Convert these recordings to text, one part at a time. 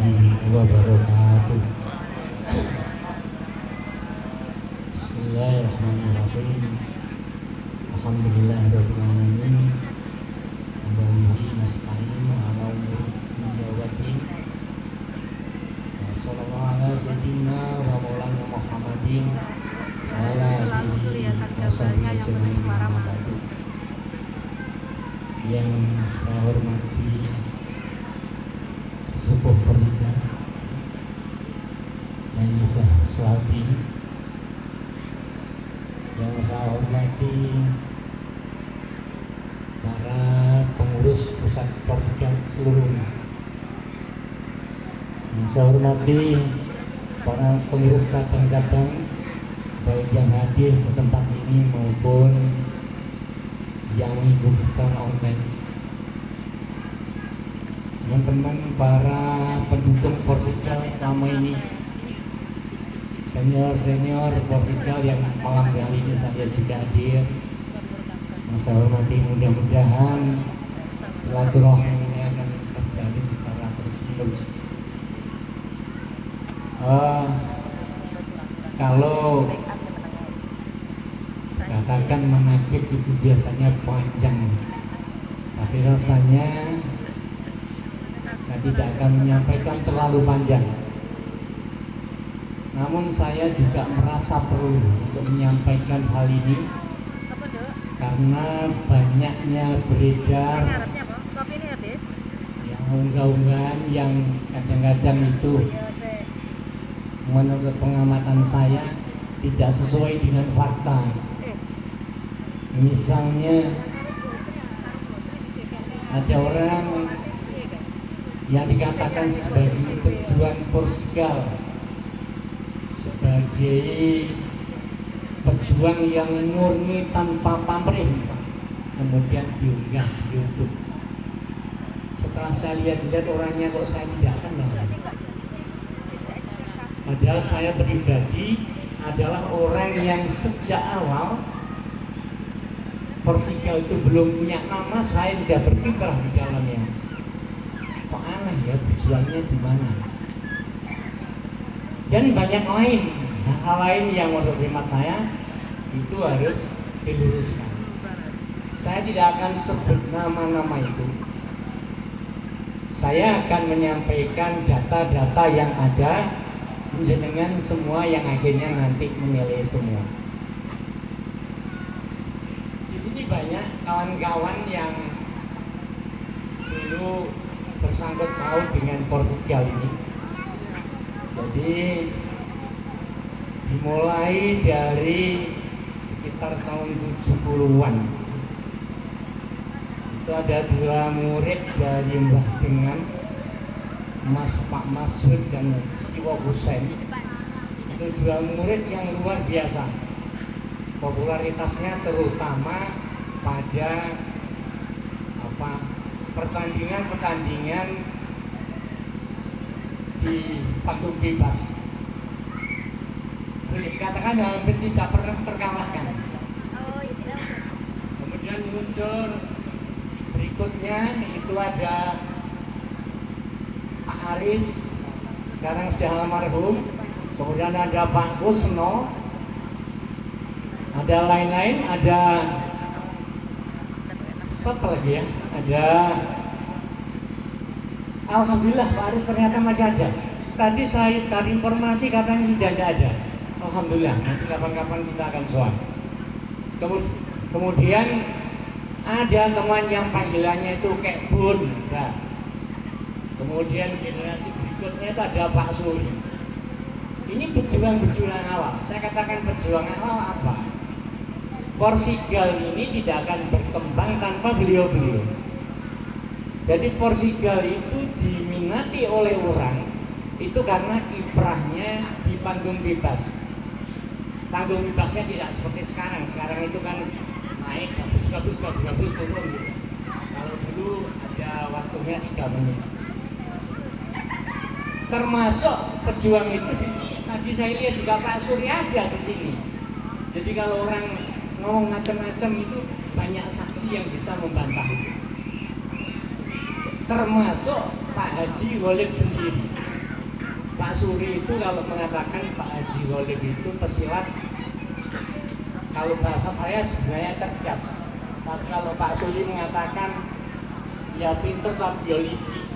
warahmatullahi wabarakatuh. Bismillahirrahmanirrahim. Alhamdulillahirabbil alamin. Wa bihi nasta'inu ala umuri dunya waddin. Wassallallahu ala sayyidina wa maulana Muhammadin wa ala alihi wa sahbihi ajma'in. Yang saya hormati sepuh pernikahan dan Isah Selati, yang saya hormati para pengurus pusat Porsikal seluruhnya, yang saya hormati para pengurus cabang-cabang baik yang hadir di tempat ini maupun yang mengikuti secara online, teman-teman para pendukung Porsikal selama ini, senior Porsikal yang malam hari ini saya juga hadir. Saya hormati, mudah-mudahan silaturahmi ini akan terjalin secara terus-menerus. Kalau katakan menakib itu biasanya panjang, tapi rasanya saya tidak akan menyampaikan terlalu panjang. Namun saya juga merasa perlu untuk menyampaikan hal ini karena banyaknya beredar yang unggah-unggahan yang kadang-kadang itu menurut pengamatan saya tidak sesuai dengan fakta. Misalnya ada orang yang dikatakan sebagai pejuang Porsikal, sebagai pejuang yang murni tanpa pamrih misalnya, kemudian diunggah di YouTube. Setelah saya lihat-lihat orangnya kok saya tidak kenal. Padahal saya pribadi adalah orang yang sejak awal Porsikal itu belum punya nama, saya sudah berkiprah di dalamnya. Kok aneh ya, berjuangnya di mana? Dan banyak hal lain yang menurut hemat saya itu harus diluruskan. Saya tidak akan sebut nama-nama itu. Saya akan menyampaikan data-data yang ada, dengan semua yang akhirnya nanti menilai semua. Banyak kawan-kawan yang dulu bersangkut paut dengan Porsikal ini. Jadi dimulai dari sekitar tahun 70-an itu ada dua murid dari Mbah Dengan, Pak Masud dan Siwa Husain. Itu dua murid yang luar biasa popularitasnya, terutama pada pertandingan di panggung bebas. Boleh dikatakan hampir tidak pernah terkalahkan. Kemudian muncul berikutnya itu ada Pak Aris, sekarang sudah almarhum. Kemudian ada Pak Kusno, ada lain-lain, ada siapa lagi ya? Ada, alhamdulillah Pak Aris ternyata masih ada. Tadi saya cari informasi katanya sudah tidak ada. Alhamdulillah, nanti kapan-kapan kita akan soal. Kemudian ada teman yang panggilannya itu kayak Bun. Nah, kemudian generasi berikutnya itu ada Pak Suri. Ini pejuang-pejuang awal. Saya katakan pejuang awal apa? Porsikal ini tidak akan berkembang tanpa beliau-beliau. Jadi Porsikal itu diminati oleh orang itu karena kiprahnya di panggung bebas. Panggung bebasnya tidak seperti sekarang. Sekarang itu kan naik, gabus turun gitu. Kalau dulu ada waktunya 3 menit. Termasuk pejuang itu tadi saya lihat juga Pak Surya ada di sini. Jadi kalau orang ngomong macam-macam itu banyak saksi yang bisa membantah itu. Termasuk Pak Haji Walid sendiri. Pak Suri itu kalau mengatakan Pak Haji Walid itu pesilat, kalau bahasa saya sebenarnya cerdas. Tapi kalau Pak Suri mengatakan ya pinter tapi ya licik,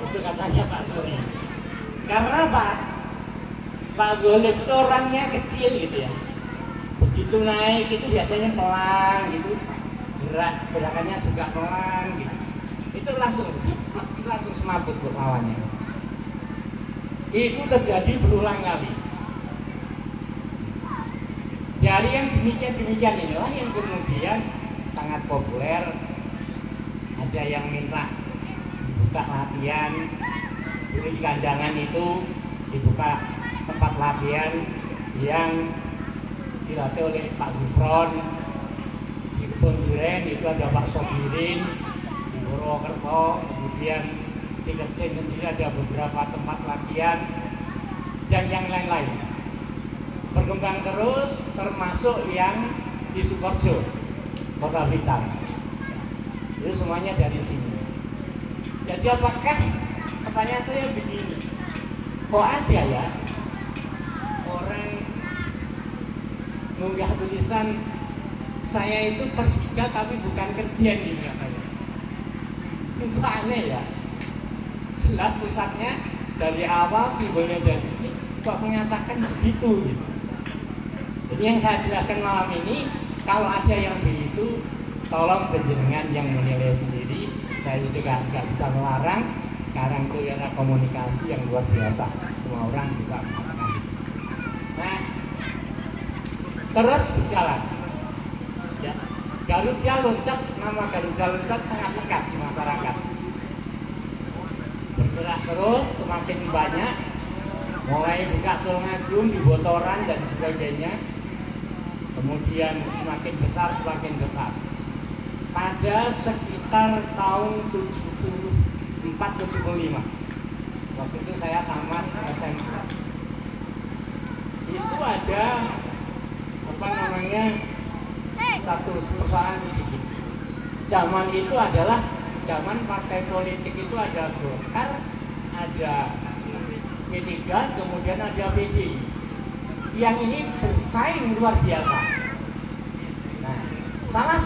itu katanya Pak Suri. Karena Pak Walid itu orangnya kecil gitu ya. Begitu naik itu biasanya pelan gitu, gerakannya juga pelan gitu. Itu langsung semaput buat lawannya. Itu terjadi berulang kali. Dari yang demikian inilah yang kemudian sangat populer. Ada yang minta dibuka latihan, dulu di kandangan itu dibuka tempat latihan yang dilatih oleh Pak Gufron. Di Kebon Duren itu ada Pak Sobirin, di Purwokerto, kemudian di Kersen sendiri ada beberapa tempat latihan dan yang lain-lain. Berkembang terus, termasuk yang di Sukoharjo, Kota Blitar. Itu semuanya dari sini. Jadi apakah, pertanyaan saya begini, kok ada ya orang ngunggah tulisan saya itu Persija tapi bukan kerjaan gitu katanya. Itu aneh ya. Jelas pusatnya dari awal, timbulnya dari sini, kok menyatakan begitu gitu. Jadi yang saya jelaskan malam ini, kalau ada yang begitu, tolong penjenengan yang menilai sendiri. Saya juga nggak bisa melarang. Sekarang itu era komunikasi yang luar biasa, semua orang bisa mengatakan. Nah, terus berjalan. Ya, Garuda Loncat, nama Garuda Loncat sangat lekat di masyarakat. Bergerak terus, semakin banyak, mulai buka Tulungagung, di Botoran dan sebagainya. Kemudian semakin besar. Pada sekitar tahun 74-75, waktu itu saya tamat SMP. Itu ada satu persoalan sedikit. Zaman itu adalah zaman partai politik itu ada Golkar, ada P3, kemudian ada PDI. Yang ini bersaing luar biasa. Nah, salah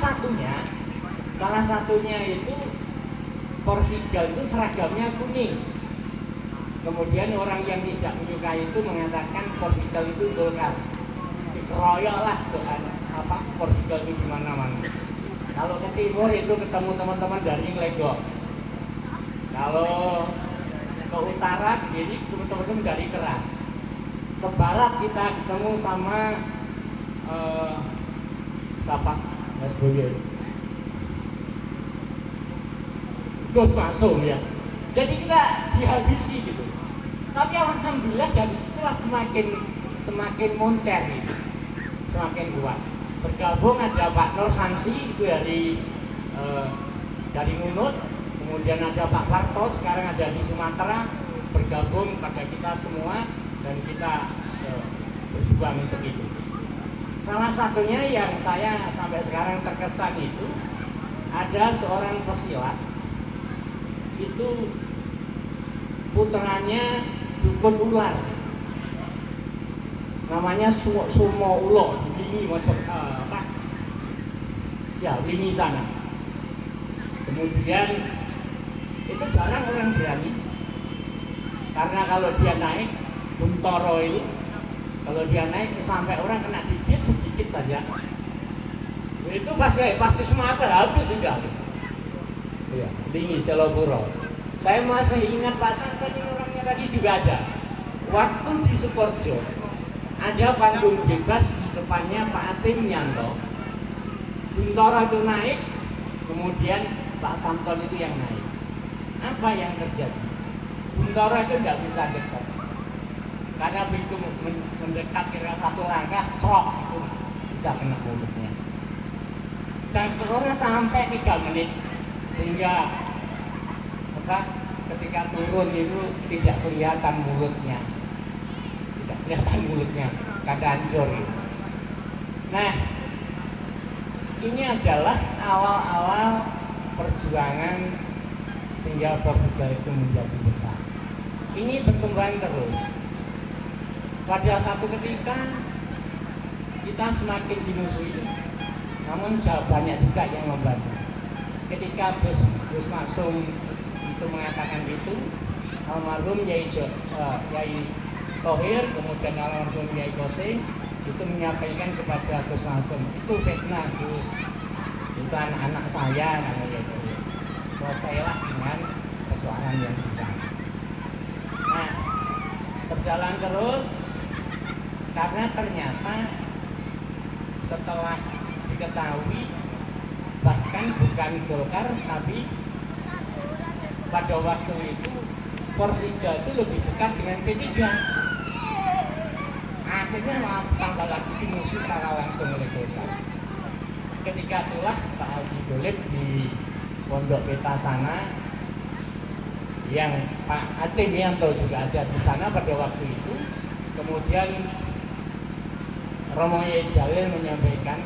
satunya itu Porsigal itu seragamnya kuning. Kemudian orang yang tidak menyukai itu mengatakan Porsigal itu Golkar. Dikeroyok lah Porsigal itu di mana-mana. Kalau ke timur itu ketemu teman-teman dari Legok. Kalau ke utara jadi teman-teman dari Keras. Ke barat kita ketemu sama Gus Masum ya. Jadi kita dihabisi gitu. Tapi alhamdulillah dari situlah semakin moncer gitu. Semakin kuat. Bergabung ada Pak Nur Samsi itu dari Ngunut, kemudian ada Pak Parto sekarang ada di Sumatera, bergabung pada kita semua dan kita berjuang untuk itu. Salah satunya yang saya sampai sekarang terkesan itu ada seorang pesilat itu putranya dukun ular, namanya Sumo Ulo, Lingi Lingi sana. Kemudian itu jarang orang berani, karena kalau dia naik Buntoro itu, kalau dia naik sampai orang kena digigit sedikit saja, itu pasti semata habis sudah. Ya, Lingi Celopuro. Saya masih ingat Pak Santo ini orangnya tadi juga ada. Waktu di Sukoharjo ada panggung bebas di depannya Pak Atim Nyanto. Buntoro itu naik, kemudian Pak Samton itu yang naik. Apa yang terjadi? Buntoro itu nggak bisa dekat, karena begitu mendekat kira satu langkah, crok itu udah kena mulutnya. Dan seterusnya sampai 3 menit, sehingga ketika turun itu tidak kelihatan mulutnya, kada hancur. Nah, ini adalah awal-awal perjuangan sehingga Porsigal itu menjadi besar. ini berkembang terus. Pada satu ketika kita semakin dimusuhi, namun banyak juga yang membantu. Ketika Gus Maksum itu mengatakan itu, almarhum Yai Thohir, kemudian almarhum Yai Kose itu menyampaikan kepada Gus Maksum, itu fitnah Gus, itu anak-anak saya, namanya Yai Thohir. Selesailah dengan persoalan yang di sana. Nah, berjalan terus karena ternyata setelah diketahui bahkan bukan Golkar tapi pada waktu itu Persija itu lebih dekat dengan P3. Akhirnya maaf tambah lagi dimusuhi secara langsung oleh Golkar. Ketika itulah Pak Haji Golib di Pondok Peta sana, yang Pak Atemianto juga ada di sana pada waktu itu. Kemudian Romo Yai Jalil menyampaikan,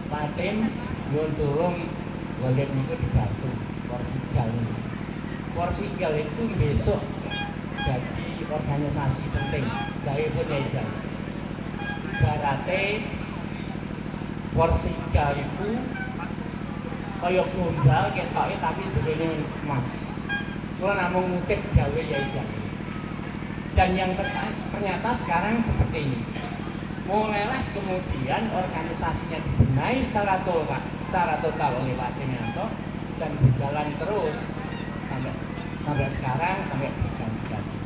Pak Atem nyuwun tulung Golib niku dibantu Porsigal. Porsigal itu besok jadi organisasi penting dari pun Yai Jalil. Barate Porsigal itu kaya gombal ketoke tapi jenenge emas. Kula namung ngutip gawe Yai Jalil. Dan yang ternyata sekarang seperti ini. Mulailah kemudian organisasinya dibenahi secara total oleh Pak Atemianto dan berjalan terus sampai sekarang, sampai berganti-ganti.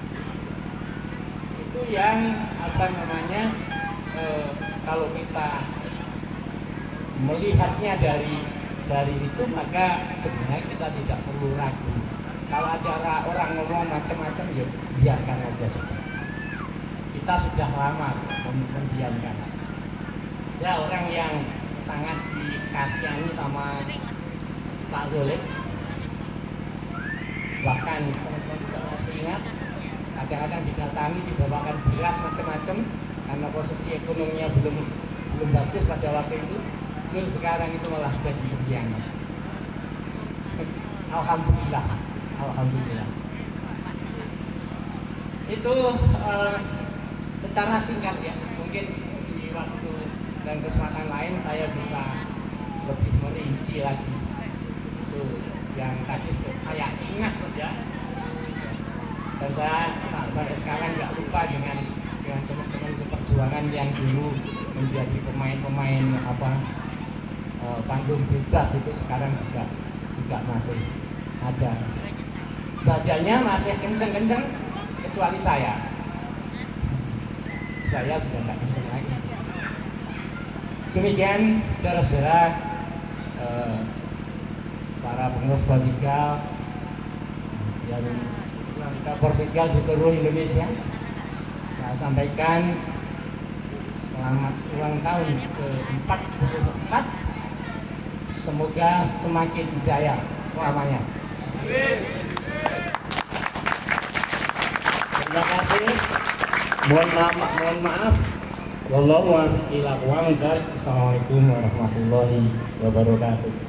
Itu yang kalau kita melihatnya dari situ, maka sebenarnya kita tidak perlu ragu. Kalau ada orang ngomong macam-macam, ya biarkan aja sudah. Kita sudah lama mendiamkan. Ya, orang yang sangat dikasihani sama Pak Golib, bahkan teman-teman juga masih ingat, kadang-kadang didatangi, dibawakan beras macam-macam karena posisi ekonominya belum bagus pada waktu itu. Lalu sekarang itu malah jadi pengkhianat. Alhamdulillah. Itu secara singkat ya, mungkin di waktu dan kesempatan lain saya bisa lebih merinci lagi. Itu yang tadi saya ingat saja, dan saya sampai sekarang nggak lupa dengan teman-teman seperjuangan yang dulu menjadi pemain-pemain panggung bebas itu sekarang juga masih ada. Badannya masih kenceng-kenceng kecuali saya sudah nggak kenceng lagi. Demikian saudara-saudara, para pengurus Porsigal yang kita Porsigal di seluruh Indonesia, saya sampaikan selamat ulang tahun ke-44. Semoga semakin jaya selamanya. Terima kasih. Mohon maaf. Wallahu a'lam bishawab. Assalamualaikum warahmatullahi wabarakatuh.